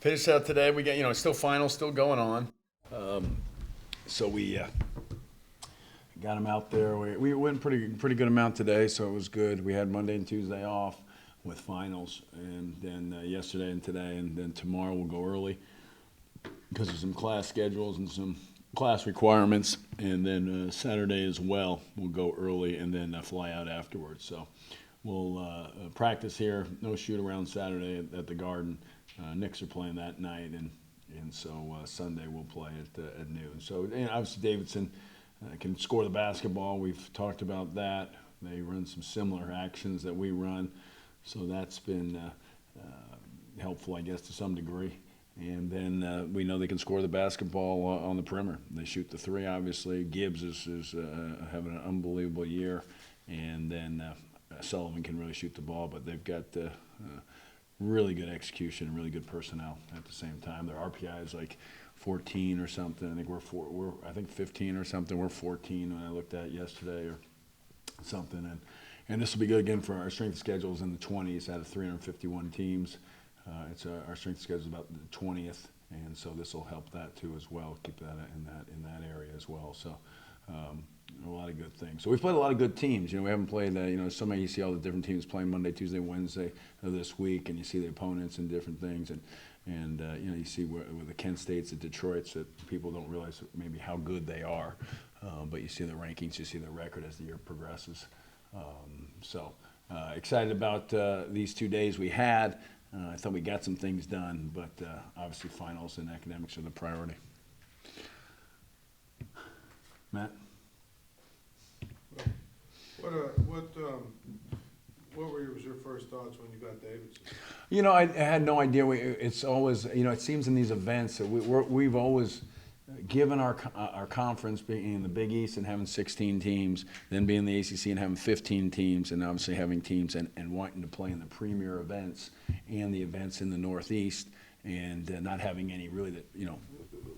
Finished out today. We got, it's still finals, still going on. So we got them out there. We went pretty good amount today, so it was good. We had Monday and Tuesday off with finals, and then yesterday and today, and then tomorrow we'll go early because of some class schedules and some class requirements, and then Saturday as well we'll go early and then fly out afterwards. So we'll practice here, no shoot around Saturday at the Garden. Knicks are playing that night, and so Sunday we'll play at noon. So obviously Davidson can score the basketball. We've talked about that. They run some similar actions that we run, so that's been helpful, I guess, to some degree. And then we know they can score the basketball on the perimeter. They shoot the three, obviously. Gibbs is having an unbelievable year, and then Sullivan can really shoot the ball, but they've got really good execution and really good personnel at the same time. Their RPI is like 14 or something. I think we're 15 or something. We're 14 when I looked at it yesterday or something. And this will be good again for our strength schedules in the 20s out of 351 teams. It's our strength schedule is about the 20th, and so this will help that too as well. Keep that in that area as well. So. A lot of good things. So we've played a lot of good teams. We haven't played, so many, you see all the different teams playing Monday, Tuesday, Wednesday of this week, and you see the opponents and different things. And you see with the Kent States, the Detroits, that people don't realize maybe how good they are. But you see the rankings, you see the record as the year progresses. So excited about these 2 days we had. I thought we got some things done, but obviously finals and academics are the priority. Matt? What were your first thoughts when you got Davidson? I had no idea. It's always, it seems in these events that we've always given our conference being in the Big East and having 16 teams, then being in the ACC and having 15 teams, and obviously having teams and wanting to play in the premier events and the events in the Northeast, and not having any really that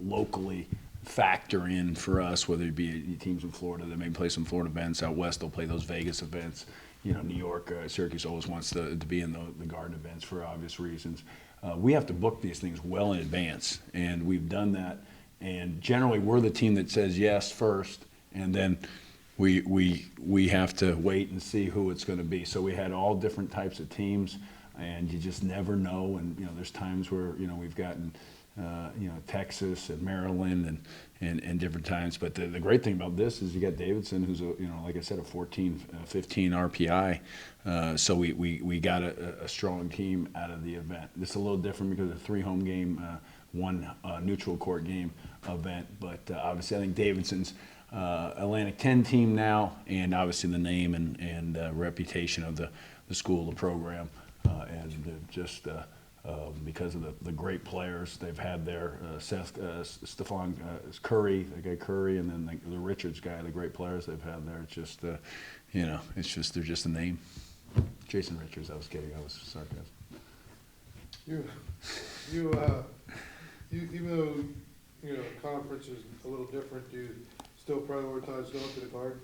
locally factor in for us, whether it be teams in Florida that may play some Florida events. Out west, they'll play those Vegas events. New York, Syracuse always wants to be in the Garden events for obvious reasons. We have to book these things well in advance, and we've done that. And generally, we're the team that says yes first, and then we have to wait and see who it's going to be. So we had all different types of teams, and you just never know. And there's times where we've gotten Texas and Maryland and different times. But the great thing about this is you got Davidson, who's like I said, a 15 RPI. So we got a strong team out of the event. This is a little different because of a 3 home game, 1 neutral court game event. But obviously I think Davidson's Atlantic 10 team now, and obviously the name and reputation of the school, the program, and just because of the great players they've had there, Stephon Curry, the guy Curry, and then the Richards guy, the great players they've had there. It's just, they're just a name. Jason Richards, I was kidding, I was sarcastic. You even though conference is a little different, do you still prioritize going to the Garden?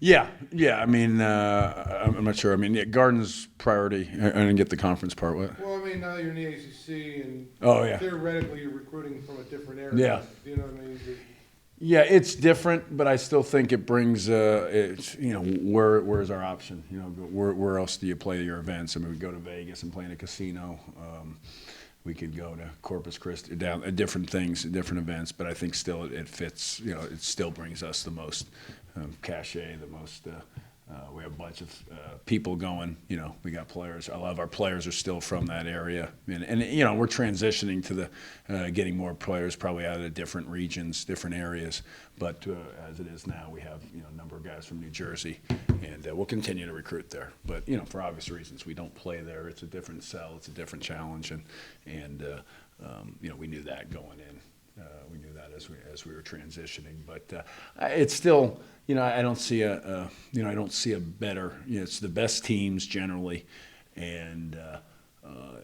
Yeah. I mean, I'm not sure. I mean, Garden's priority. I didn't get the conference part. What? Well, I mean, now you're in the ACC, and theoretically you're recruiting from a different area. Yeah. You know what I mean? Yeah, it's different, but I still think it brings. Where's our option? Where else do you play your events? I mean, we go to Vegas and play in a casino. We could go to Corpus Christi, down different things, different events, but I think still it fits. It still brings us the most cachet, the most. We have a bunch of people going. We got players. A lot of our players are still from that area, and we're transitioning to the getting more players probably out of the different regions, different areas. But as it is now, we have a number of guys from New Jersey, and we'll continue to recruit there. But for obvious reasons, we don't play there. It's a different sell. It's a different challenge, and we knew that going in. We knew that as we were transitioning, but it's still, I don't see a better. It's the best teams generally, and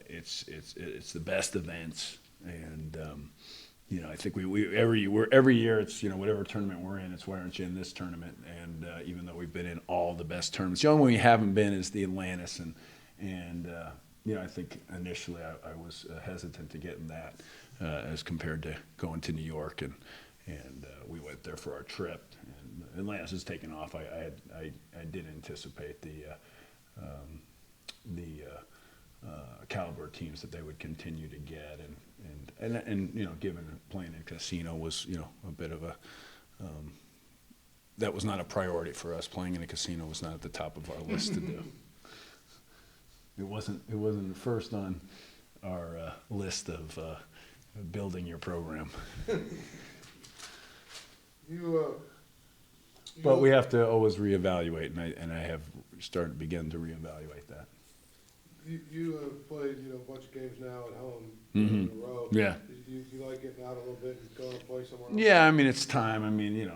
it's the best events, and I think we every year it's whatever tournament we're in, it's why aren't you in this tournament? And even though we've been in all the best tournaments, the only one we haven't been is the Atlantis, and I think initially I was hesitant to get in that as compared to going to New York, and we went there for our trip. And Atlantis has taken off. I did anticipate the caliber teams that they would continue to get, and given playing in casino was a bit of a that was not a priority for us. Playing in a casino was not at the top of our list to do. It wasn't the first on our list of building your program. But we have to always reevaluate, and I have started begin to reevaluate that. You have played, a bunch of games now at home Mm-hmm. in a row. Yeah. You like getting out a little bit and going to play somewhere else? Yeah, I mean, it's time. I mean,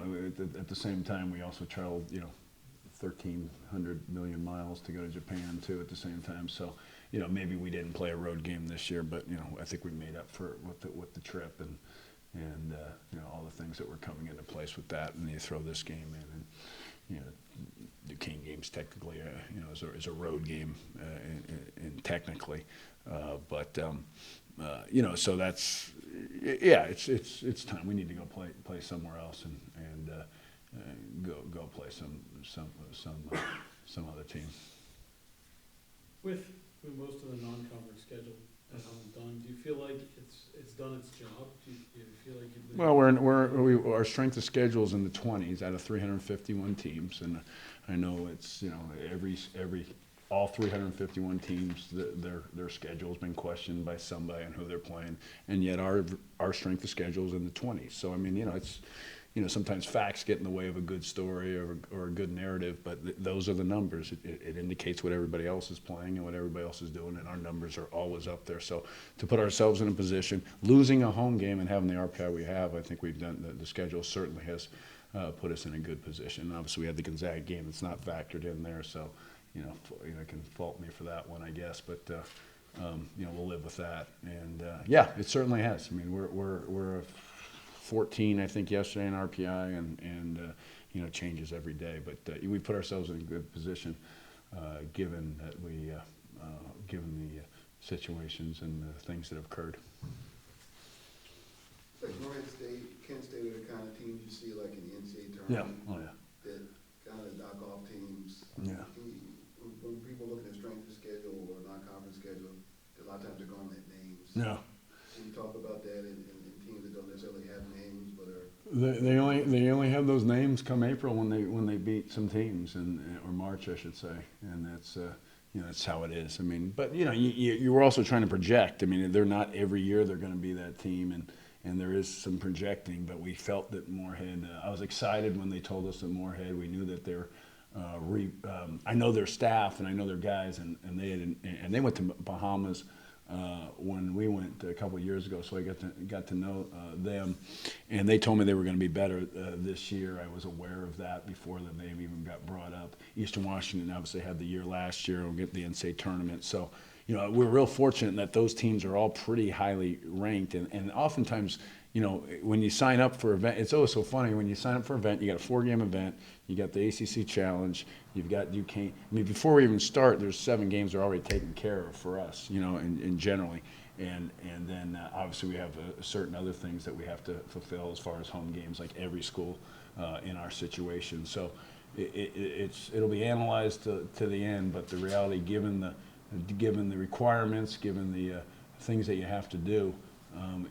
at the same time, we also traveled, 1,300 million miles to go to Japan too at the same time. So, maybe we didn't play a road game this year, but I think we made up for it with the trip and all the things that were coming into place with that. And you throw this game in, and the King game's technically, is a road game, and technically, but. So that's, it's time. We need to go play somewhere else and go play some other team. With most of the non-conference schedule at home done, do you feel like it's done its job? Do you feel like you've been... Well, our strength of schedule is in the 20s out of 351 teams, and I know it's all 351 teams, their schedule has been questioned by somebody on who they're playing, and yet our strength of schedule is in the 20s. So I mean, it's sometimes facts get in the way of a good story or a good narrative, but those are the numbers. It indicates what everybody else is playing and what everybody else is doing, and our numbers are always up there. So to put ourselves in a position, losing a home game and having the RPI we have, I think we've done. The schedule certainly has put us in a good position. And obviously, we had the Gonzaga game that's not factored in there, so. Can fault me for that one, I guess, but we'll live with that. And it certainly has. I mean, we're 14, I think, yesterday in RPI, and changes every day. But we put ourselves in a good position, given that given the situations and the things that have occurred. It's like Morehead State, Kent State are the kind of teams you see like in the NCAA tournament. Yeah. Oh yeah. That kind of knock-off teams. Yeah. When people look at the strength of schedule or non-conference schedule, a lot of times they're going at names. No. Can you talk about that in teams that don't necessarily have names, but are... They only have those names come April when they beat some teams, or March, I should say, and that's that's how it is. I mean, but you were also trying to project. I mean, they're not every year they're going to be that team, and there is some projecting. But we felt that Morehead. I was excited when they told us that Morehead. We knew that they're. I know their staff and I know their guys, and they went to Bahamas when we went a couple of years ago, so I got to know them, and they told me they were going to be better this year. I was aware of that before the name even got brought up. Eastern Washington obviously had the year last year. We'll get the NCAA tournament, so we're real fortunate that those teams are all pretty highly ranked, and oftentimes. When you sign up for an event, it's always so funny. When you sign up for an event, you got a 4-game event, you got the ACC Challenge, before we even start, there's 7 games that are already taken care of for us, and generally. And then obviously we have certain other things that we have to fulfill as far as home games, like every school in our situation. So it'll be analyzed to the end, but the reality, given the requirements, given the things that you have to do,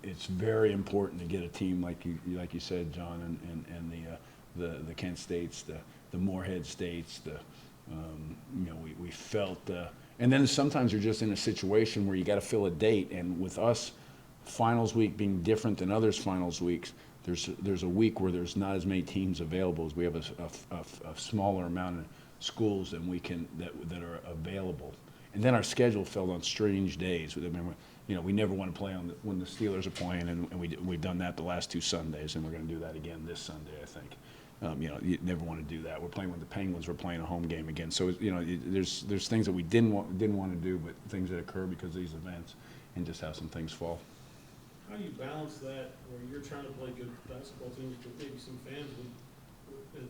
it's very important to get a team like you said, John, and the Kent States, the Morehead States. We felt, and then sometimes you're just in a situation where you got to fill a date, and with us, finals week being different than others' finals weeks, there's a week where there's not as many teams available as we have a smaller amount of schools than we can that are available, and then our schedule fell on strange days. We never want to play when the Steelers are playing, and we've done that the last 2 Sundays, and we're going to do that again this Sunday, I think. You never want to do that. We're playing with the Penguins. We're playing a home game again. So there's things that we didn't want to do, but things that occur because of these events, and just how some things fall. How do you balance that, where you're trying to play good basketball teams, but maybe some fans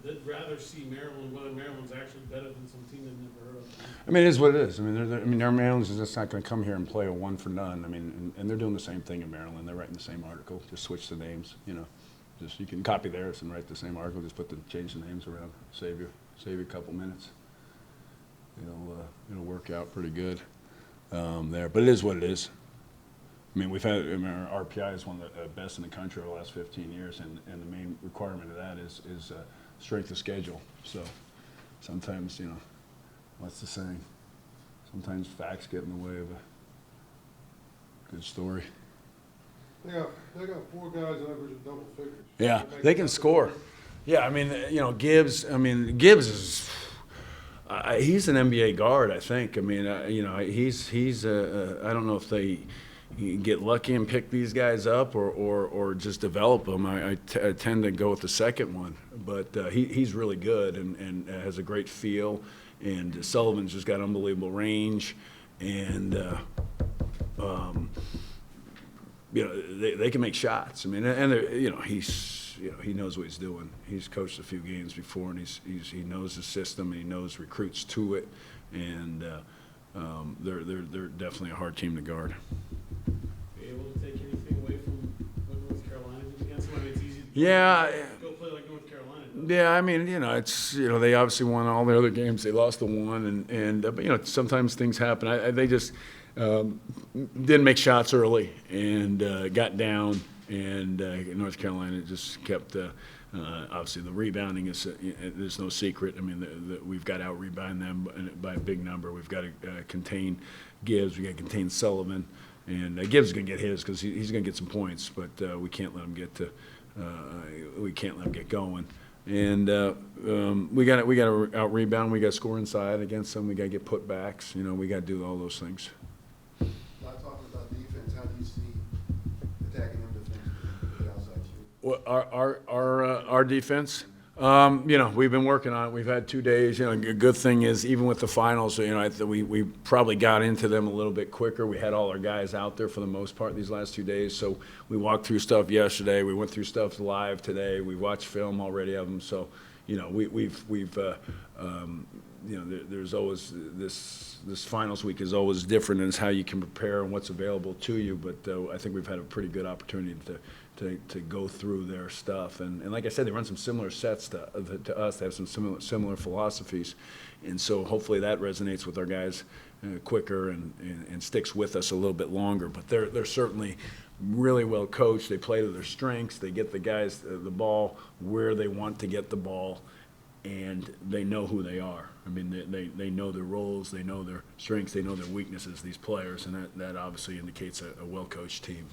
they'd rather see Maryland, whether Maryland's actually better than some team they've never heard of. I mean, it is what it is. I mean, our Maryland's is just not going to come here and play a one for none. I mean, and they're doing the same thing in Maryland. They're writing the same article, just switch the names. You know, just you can copy theirs and write the same article. Just change the names around. Save you a couple minutes. It'll work out pretty good there. But it is what it is. I mean, our RPI is one of the best in the country over the last 15 years, and the main requirement of that is strength of schedule. So sometimes, what's the saying? Sometimes facts get in the way of a good story. They got 4 guys averaging double figures. Yeah, make they it can up score. there. Yeah, I mean, Gibbs. I mean, Gibbs is. He's an NBA guard, I think. I mean, he's. I don't know if they get lucky and pick these guys up or just develop them. I tend to go with the second one, but he's really good and has a great feel. And Sullivan's just got unbelievable range, and they can make shots. I mean, and he knows what he's doing. He's coached a few games before, and he knows the system, and he knows recruits to it, and they're definitely a hard team to guard. Be able to take anything away from what North Carolina did against them? I mean, it's easy to go play like North Carolina does. Yeah, I mean, it's they obviously won all the other games. They lost the one, but sometimes things happen. They just didn't make shots early and got down, and North Carolina just kept. Obviously, the rebounding is there's no secret. I mean, we've got to out-rebound them by a big number. We've got to contain Gibbs. We've got to contain Sullivan. And Gibbs is going to get his because he's going to get some points, but we can't let him get going. And we got to out rebound. We got to score inside against them. We got to get putbacks. We got to do all those things. Not talking about defense, how do you see attacking them defensively, the outside shoot? Well, our defense. We've been working on it. We've had 2 days. A good thing is even with the finals, we probably got into them a little bit quicker. We had all our guys out there for the most part these last 2 days. So we walked through stuff yesterday. We went through stuff live today. We watched film already of them. So, there's always this finals week is always different in how you can prepare and what's available to you. But I think we've had a pretty good opportunity to go through their stuff. And like I said, they run some similar sets to us. They have some similar philosophies. And so hopefully that resonates with our guys quicker and sticks with us a little bit longer. But they're certainly really well coached. They play to their strengths. They get the guys the ball where they want to get the ball, and they know who they are. I mean, they know their roles. They know their strengths. They know their weaknesses, these players, and that obviously indicates a well-coached team.